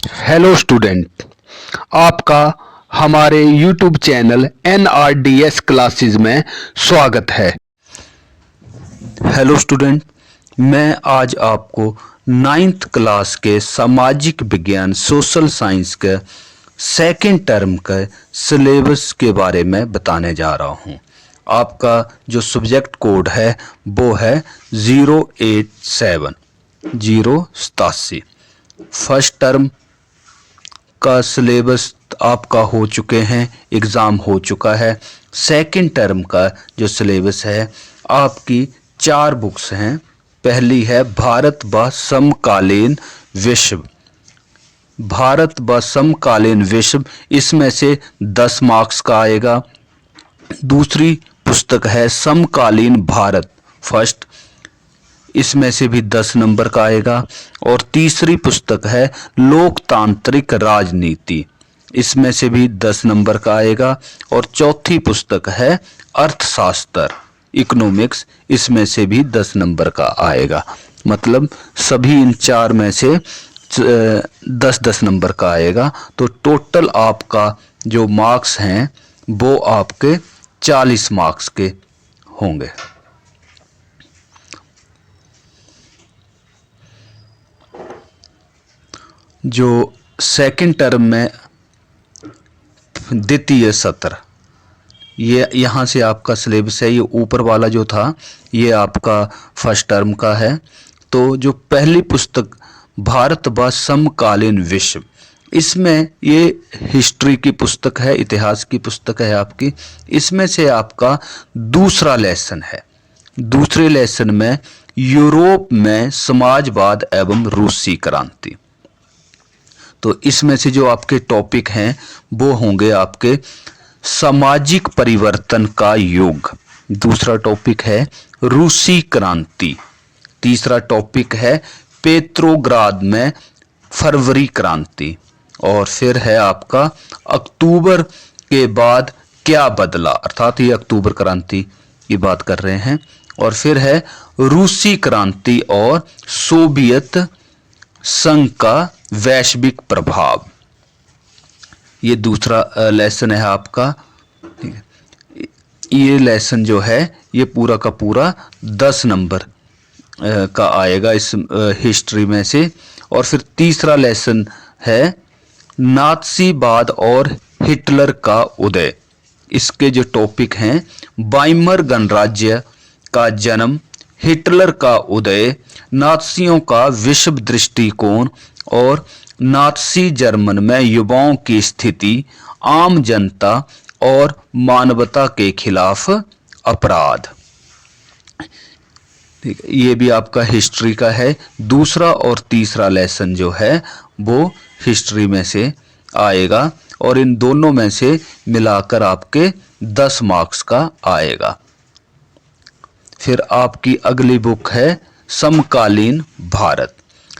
Hello student, आपका हमारे YouTube channel NRDS classes में स्वागत है। हेलो स्टूडेंट, मैं आज आपको 9th क्लास के सामाजिक विज्ञान सोशल साइंस के सेकेंड टर्म के सिलेबस के बारे में बताने जा रहा हूँ। आपका जो सब्जेक्ट कोड है वो है 087। फर्स्ट टर्म का सिलेबस आपका हो चुके हैं, एग्ज़ाम हो चुका है। सेकंड टर्म का जो सिलेबस है, आपकी 4 बुक्स हैं। पहली है भारत व समकालीन विश्व। भारत व समकालीन विश्व, इसमें से 10 मार्क्स का आएगा। दूसरी पुस्तक है समकालीन भारत फर्स्ट, इसमें से भी 10 नंबर का आएगा। और तीसरी पुस्तक है लोकतांत्रिक राजनीति, इसमें से भी 10 नंबर का आएगा। और चौथी पुस्तक है अर्थशास्त्र इकोनॉमिक्स, इसमें से भी 10 नंबर का आएगा। मतलब सभी इन 4 में से 10-10 नंबर का आएगा। तो टोटल आपका जो मार्क्स हैं वो आपके 40 मार्क्स के होंगे। जो सेकंड टर्म में द्वितीय सत्र, ये यहाँ से आपका सिलेबस है। ये ऊपर वाला जो था ये आपका फर्स्ट टर्म का है। तो जो पहली पुस्तक भारत व समकालीन विश्व, इसमें ये हिस्ट्री की पुस्तक है, इतिहास की पुस्तक है आपकी। इसमें से आपका दूसरा लेसन है। दूसरे लेसन में यूरोप में समाजवाद एवं रूसी क्रांति। तो इसमें से जो आपके टॉपिक हैं वो होंगे आपके सामाजिक परिवर्तन का युग। दूसरा टॉपिक है रूसी क्रांति। तीसरा टॉपिक है पेट्रोग्राद में फरवरी क्रांति। और फिर है आपका अक्टूबर के बाद क्या बदला, अर्थात ये अक्टूबर क्रांति की बात कर रहे हैं। और फिर है रूसी क्रांति और सोवियत संघ का वैश्विक प्रभाव। ये दूसरा लेसन है आपका। ठीक है, ये लेसन जो है ये पूरा का पूरा 10 नंबर का आएगा इस हिस्ट्री में से। और फिर तीसरा लेसन है नात्सीवाद और हिटलर का उदय। इसके जो टॉपिक हैं वाइमर गणराज्य का जन्म, हिटलर का उदय, नात्सियों का विश्व दृष्टिकोण और नात्सी जर्मन में युवाओं की स्थिति, आम जनता और मानवता के खिलाफ अपराध। ठीक है, ये भी आपका हिस्ट्री का है। दूसरा और तीसरा लेसन जो है वो हिस्ट्री में से आएगा। और इन दोनों में से मिलाकर आपके 10 मार्क्स का आएगा। फिर आपकी अगली बुक है समकालीन भारत।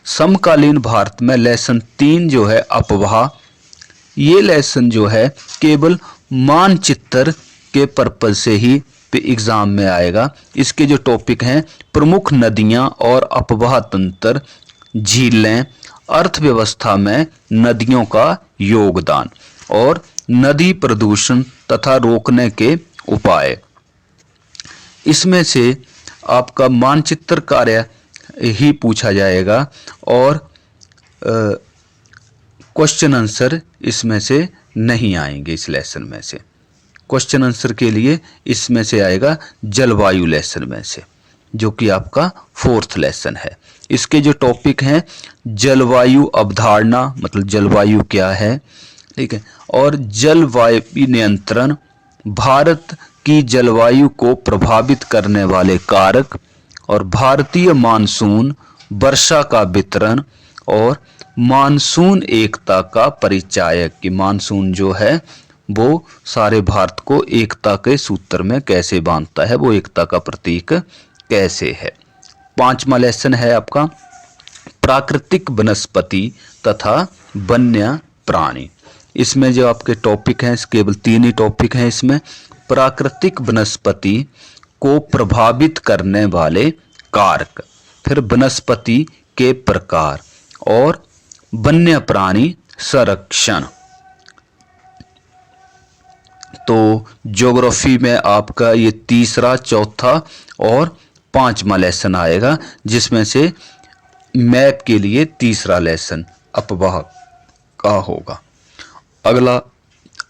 समकालीन भारत में लेसन 3 जो है अपवाह, ये लेसन जो है केवल मानचित्र के पर्पज से ही एग्जाम में आएगा। इसके जो टॉपिक हैं प्रमुख नदियां और अपवाह तंत्र, झीलें, अर्थव्यवस्था में नदियों का योगदान और नदी प्रदूषण तथा रोकने के उपाय। इसमें से आपका मानचित्र कार्य ही पूछा जाएगा और क्वेश्चन आंसर इसमें से नहीं आएंगे। इस लेसन में से क्वेश्चन आंसर के लिए इसमें से आएगा जलवायु लेसन में से, जो कि आपका 4th लेसन है। इसके जो टॉपिक हैं जलवायु अवधारणा, मतलब जलवायु क्या है, ठीक है, और जलवायु नियंत्रण, भारत की जलवायु को प्रभावित करने वाले कारक, और भारतीय मानसून, वर्षा का वितरण और मानसून एकता का परिचायक कि मानसून जो है वो सारे भारत को एकता के सूत्र में कैसे बांधता है, वो एकता का प्रतीक कैसे है। 5वां लेसन है आपका प्राकृतिक वनस्पति तथा वन्य प्राणी। इसमें जो आपके टॉपिक हैं केवल 3 ही टॉपिक हैं इसमें। प्राकृतिक वनस्पति को प्रभावित करने वाले कारक, फिर वनस्पति के प्रकार और वन्य प्राणी संरक्षण। तो ज्योग्राफी में आपका ये तीसरा, चौथा और पांचवा लेसन आएगा, जिसमें से मैप के लिए तीसरा लेसन अपवाह का होगा।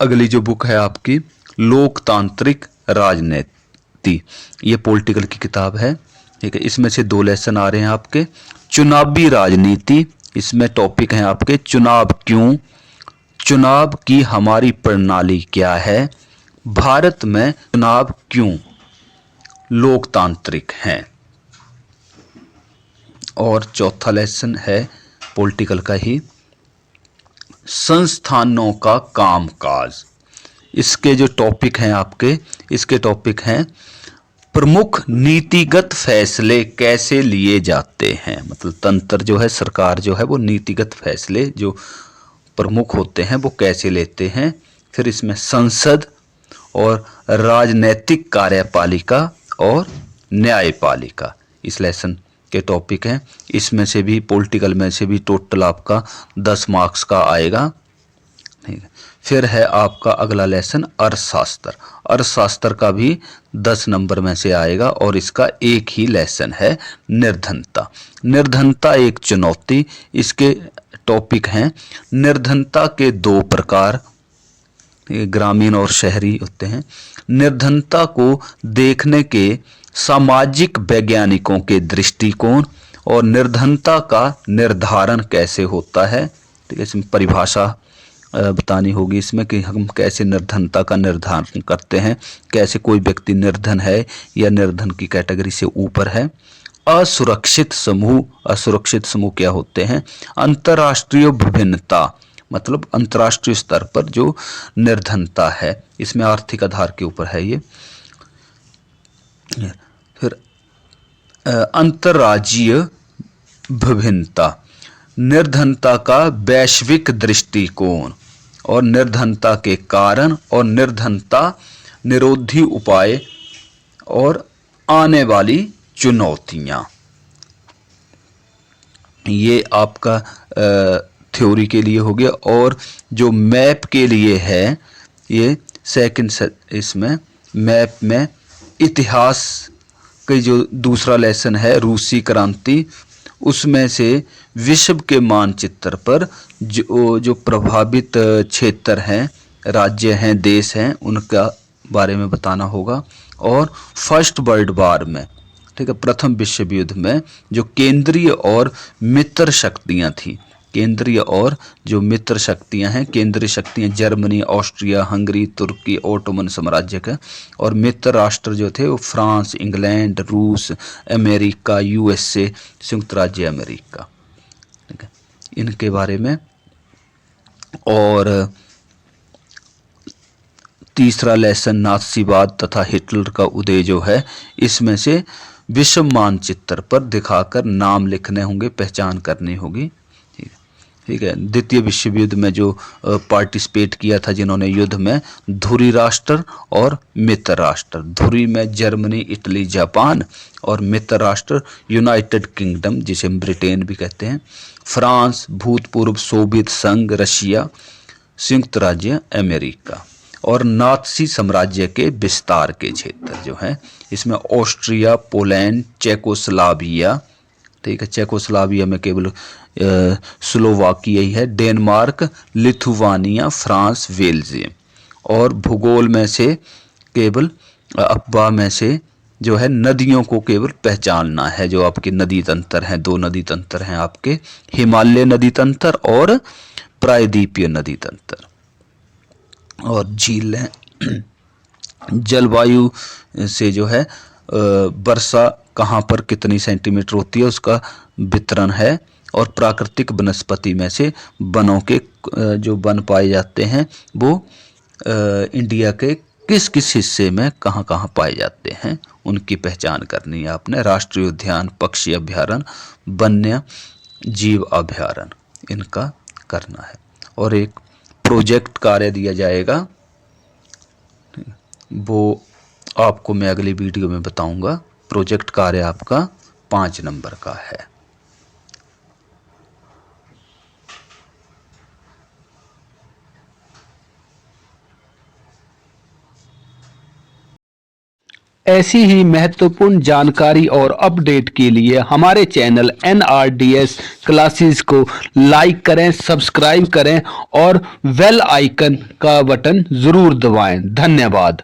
अगली जो बुक है आपकी लोकतांत्रिक राजनीति, ये पॉलिटिकल की किताब है, ठीक है। इसमें से 2 लेसन आ रहे हैं आपके। चुनावी राजनीति, इसमें टॉपिक है आपके चुनाव क्यों, चुनाव की हमारी प्रणाली क्या है, भारत में चुनाव क्यों लोकतांत्रिक हैं। और चौथा लेसन है पॉलिटिकल का ही, संस्थानों का कामकाज। इसके जो टॉपिक हैं आपके, इसके टॉपिक हैं प्रमुख नीतिगत फैसले कैसे लिए जाते हैं। मतलब तंत्र जो है, सरकार जो है, वो नीतिगत फैसले जो प्रमुख होते हैं वो कैसे लेते हैं। फिर इसमें संसद और राजनैतिक कार्यपालिका और न्यायपालिका इस लेसन के टॉपिक हैं। इसमें से भी पॉलिटिकल में से भी टोटल आपका 10 मार्क्स का आएगा, ठीक है। फिर है आपका अगला लेसन अर्थशास्त्र। अर्थशास्त्र का भी 10 नंबर में से आएगा और इसका एक ही लेसन है निर्धनता। निर्धनता एक चुनौती, इसके टॉपिक हैं निर्धनता के 2 प्रकार, ग्रामीण और शहरी होते हैं। निर्धनता को देखने के सामाजिक वैज्ञानिकों के दृष्टिकोण और निर्धनता का निर्धारण कैसे होता है, ठीक है। इसमें परिभाषा बतानी होगी इसमें कि हम कैसे निर्धनता का निर्धारण करते हैं, कैसे कोई व्यक्ति निर्धन है या निर्धन की कैटेगरी से ऊपर है। असुरक्षित समूह, असुरक्षित समूह क्या होते हैं। अंतर्राष्ट्रीय विभिन्नता, मतलब अंतर्राष्ट्रीय स्तर पर जो निर्धनता है, इसमें आर्थिक आधार के ऊपर है ये। फिर अंतर्राज्यीय विभिन्नता, निर्धनता का वैश्विक दृष्टिकोण और निर्धनता के कारण और निर्धनता निरोधी उपाय और आने वाली चुनौतियां। ये आपका थ्योरी के लिए हो गया। और जो मैप के लिए है, ये सेकंड, इसमें मैप में इतिहास का जो दूसरा लेसन है रूसी क्रांति, उसमें से विश्व के मानचित्र पर जो प्रभावित क्षेत्र हैं, राज्य हैं, देश हैं, उनका बारे में बताना होगा। और फर्स्ट वर्ल्ड वार में, ठीक है, प्रथम विश्व युद्ध में जो केंद्रीय और मित्र शक्तियां थी, केंद्रीय और जो मित्र शक्तियां हैं, केंद्रीय शक्तियां जर्मनी, ऑस्ट्रिया, हंगरी, तुर्की, ओटोमन साम्राज्य का, और मित्र राष्ट्र जो थे वो फ्रांस, इंग्लैंड, रूस, अमेरिका, यूएसए, संयुक्त राज्य अमेरिका, ठीक है, इनके बारे में। और तीसरा लेसन नाथसीवाद तथा हिटलर का उदय जो है, इसमें से विश्व मानचित्र पर दिखाकर नाम लिखने होंगे, पहचान करनी होगी, ठीक है। द्वितीय विश्व युद्ध में जो पार्टिसिपेट किया था जिन्होंने युद्ध में, धुरी राष्ट्र और मित्र राष्ट्र, धुरी में जर्मनी, इटली, जापान, और मित्र राष्ट्र यूनाइटेड किंगडम जिसे ब्रिटेन भी कहते हैं, फ्रांस, भूतपूर्व सोवियत संघ, रशिया, संयुक्त राज्य अमेरिका। और नाथसी साम्राज्य के विस्तार के क्षेत्र जो हैं, इसमें ऑस्ट्रिया, पोलैंड, चेकोस्लोवाकिया, ठीक है, चेकोस्लोवाकिया में केवल स्लोवाकिया ही है, डेनमार्क, लिथुआनिया, फ्रांस, बेल्जियम। और भूगोल में से केवल अफवाह में से जो है नदियों को केवल पहचानना है, जो आपके नदी तंत्र हैं, 2 नदी तंत्र हैं आपके, हिमालय नदी तंत्र और प्रायद्वीपीय नदी तंत्र। और झीलें, जलवायु से जो है वर्षा कहाँ पर कितनी सेंटीमीटर होती है उसका वितरण है। और प्राकृतिक वनस्पति में से वनों के जो वन पाए जाते हैं वो इंडिया के किस किस हिस्से में कहाँ कहाँ पाए जाते हैं, उनकी पहचान करनी है आपने। राष्ट्रीय उद्यान, पक्षी अभ्यारण्य, वन्य जीव अभ्यारण्य, इनका करना है। और एक प्रोजेक्ट कार्य दिया जाएगा, वो आपको मैं अगली वीडियो में बताऊंगा। प्रोजेक्ट कार्य आपका 5 नंबर का है। ऐसी ही महत्वपूर्ण जानकारी और अपडेट के लिए हमारे चैनल NRDS क्लासेस को लाइक करें, सब्सक्राइब करें और बेल आइकन का बटन जरूर दबाएं। धन्यवाद।